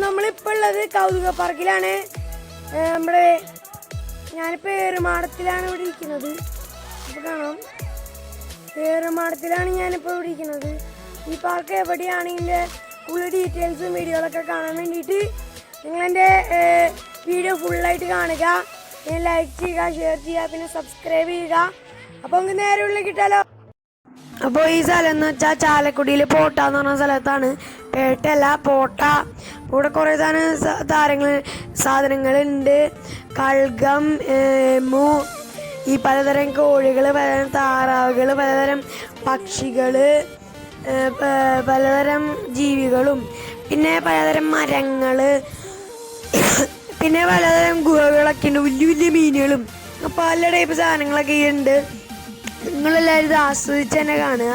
നമ്മളിപ്പോൾ ഉള്ളത് കൗതുകപ്പാർക്കിലാണ്. നമ്മുടെ ഞാനിപ്പോൾ ഏറുമാടത്തിലാണ് ഇവിടെ ഇരിക്കുന്നത്. അപ്പോൾ കാണാം, ഏറുമാടത്തിലാണ് ഞാനിപ്പോൾ ഇവിടെ ഇരിക്കുന്നത്. ഈ പാർക്ക് എവിടെയാണ്, ഇതിൻ്റെ കൂടുതൽ ഡീറ്റെയിൽസും വീഡിയോകളൊക്കെ കാണാൻ വേണ്ടിയിട്ട് നിങ്ങളെൻ്റെ വീഡിയോ ഫുള്ളായിട്ട് കാണുക, ലൈക്ക് ചെയ്യുക, ഷെയർ ചെയ്യുക, പിന്നെ സബ്സ്ക്രൈബ് ചെയ്യുക. അപ്പോൾ നമുക്ക് നേരെ ഉള്ളിൽ കിട്ടാലോ. അപ്പോൾ ഈ സ്ഥലം എന്ന് വെച്ചാൽ ചാലക്കുടിയിൽ പോട്ട എന്ന് പറഞ്ഞ സ്ഥലത്താണ്. പേട്ടല്ല, പോട്ട. ഇവിടെ കുറേ സാധനങ്ങളുണ്ട്. കൾഗം, ഈ പലതരം കോഴികൾ, പലതരം താറാവുകൾ, പലതരം പക്ഷികൾ, പലതരം ജീവികളും, പിന്നെ പലതരം മരങ്ങൾ, പിന്നെ പലതരം ഗുഹകളൊക്കെ ഉണ്ട്. വലിയ വലിയ മീനുകളും പല ടൈപ്പ് സാധനങ്ങളൊക്കെ ഉണ്ട്. നിങ്ങളെല്ലാവരും ഇത് ആസ്വദിച്ച് തന്നെ കാണുക.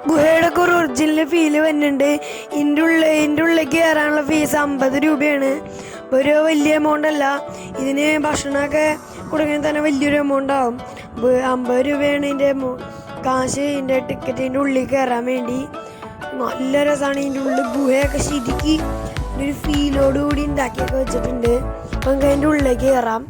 ഗുഹയുടെ ഒക്കെ ഒരു ഒറിജിനൽ ഫീല് വരുന്നുണ്ട്. ഇതിൻ്റെ ഉള്ളിലേക്ക് കയറാനുള്ള ഫീസ് 50 രൂപയാണ്. ഒരു വലിയ എമൗണ്ട് അല്ല. ഇതിന് ഭക്ഷണമൊക്കെ കൊടുക്കാൻ തന്നെ വലിയൊരു എമൗണ്ട് ആവും. 50 രൂപയാണ് ഇതിൻ്റെ കാശ്. ഇതിൻ്റെ ടിക്കറ്റിൻ്റെ ഉള്ളിൽ കയറാൻ വേണ്ടി. നല്ല രസമാണ്. ഇതിൻ്റെ ഉള്ളിൽ ഗുഹയൊക്കെ ശരിക്ക് ഒരു ഫീലോടുകൂടി ഉണ്ടാക്കിയൊക്കെ വെച്ചിട്ടുണ്ട്. അപ്പം നമുക്ക് അതിൻ്റെ ഉള്ളിലേക്ക് കയറാം.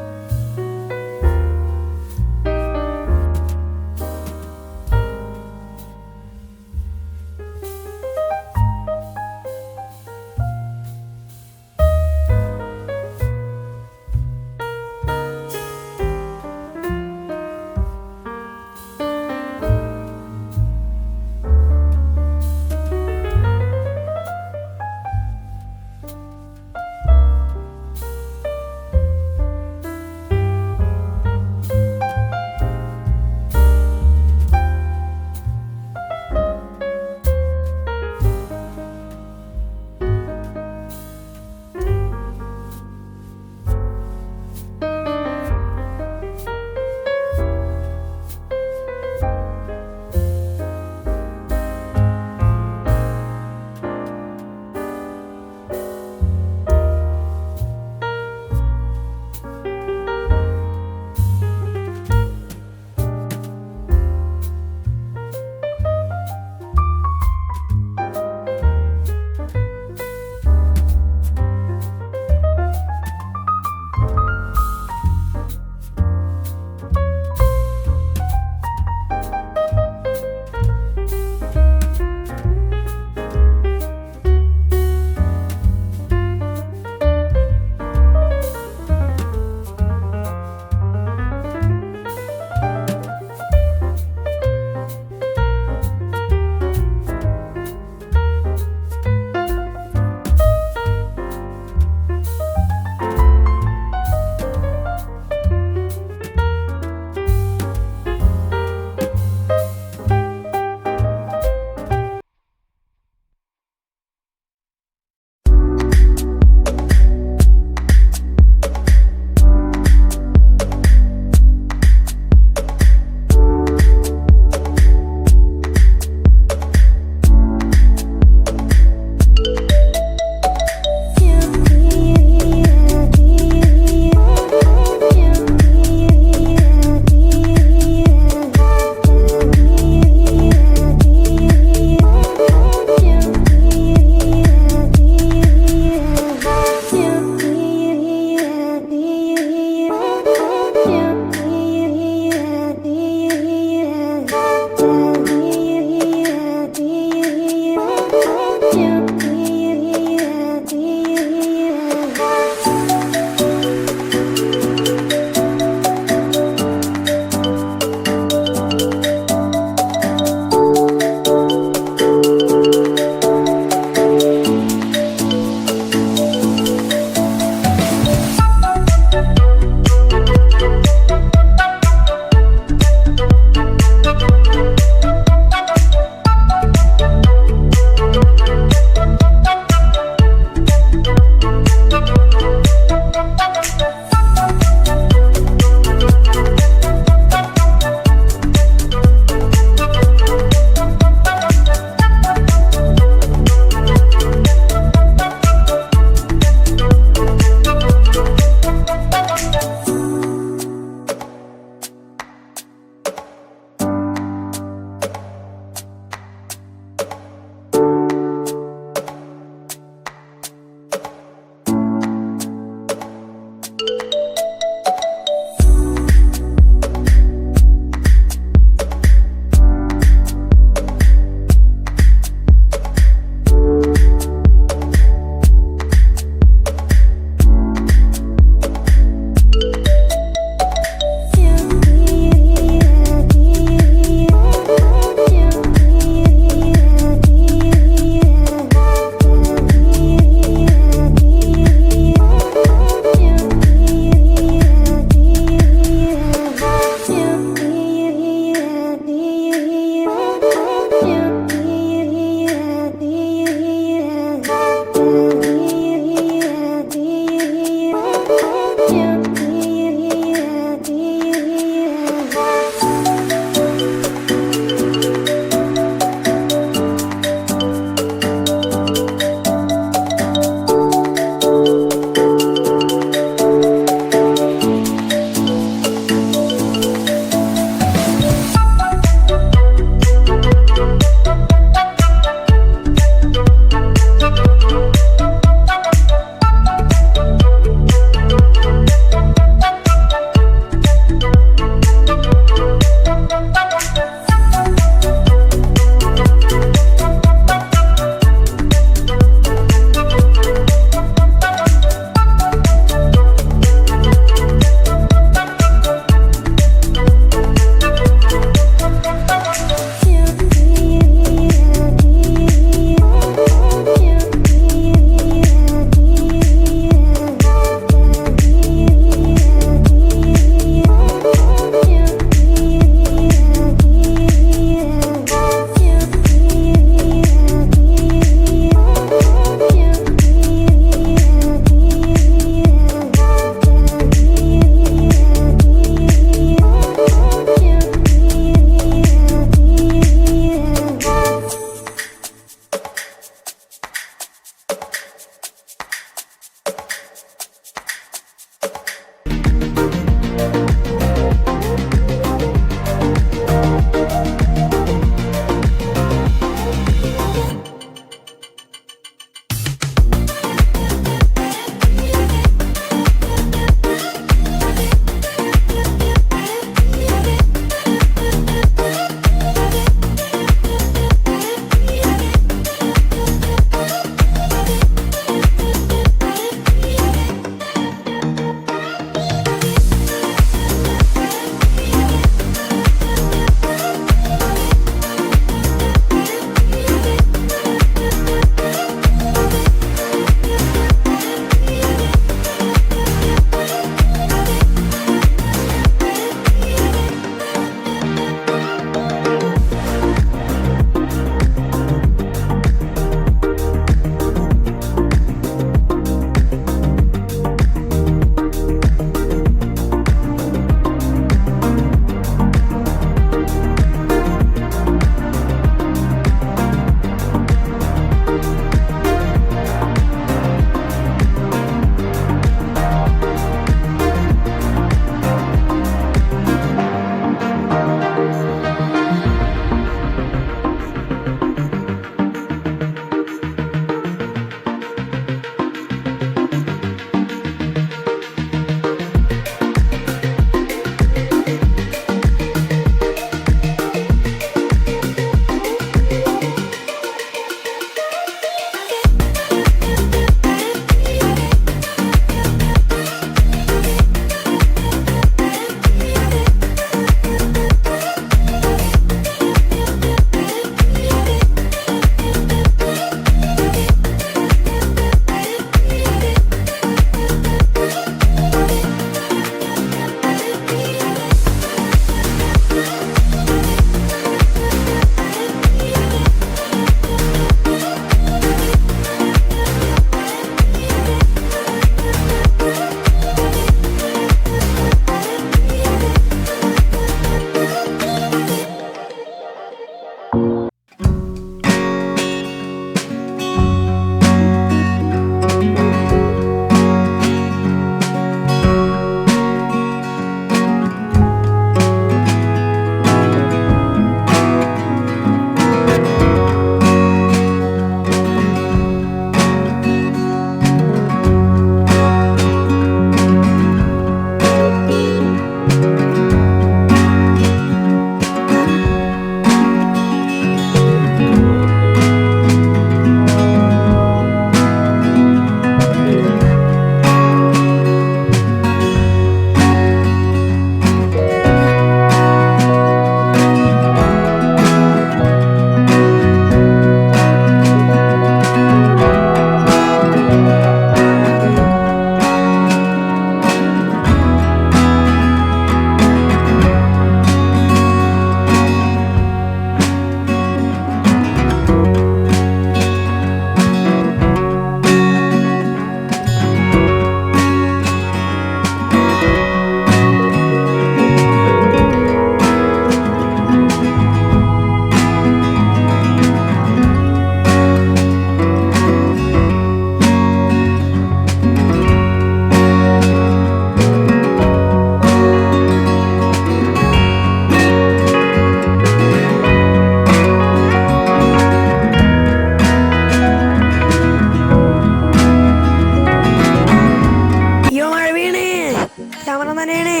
പറഞ്ഞ തന്നെയാണേ.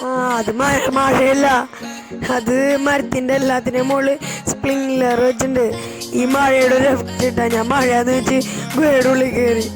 ആ അത് മഴയല്ല, അത് മരത്തിന്റെ എല്ലാത്തിനും മുകളിൽ സ്പ്രിംഗ്ലർ വെച്ചിട്ടുണ്ട്. ഈ മഴയുടെ ഒരു എഫക്റ്റ് ഇട്ടാ ഞാൻ മഴയാന്ന് വെച്ച് ഗുഹയുടെ ഉള്ളിൽ കയറി.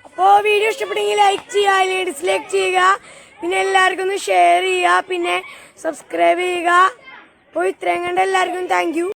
അപ്പോൾ വീഡിയോ ഇഷ്ടപ്പെട്ടെങ്കിൽ ലൈക്ക് ചെയ്യുക, അല്ലെങ്കിൽ ഡിസ്ലൈക്ക് ചെയ്യുക, പിന്നെ എല്ലാവർക്കും ഒന്ന് ഷെയർ ചെയ്യുക, പിന്നെ സബ്സ്ക്രൈബ് ചെയ്യുക. അപ്പോൾ ഇത്രയും കണ്ട് എല്ലാവർക്കും താങ്ക് യു.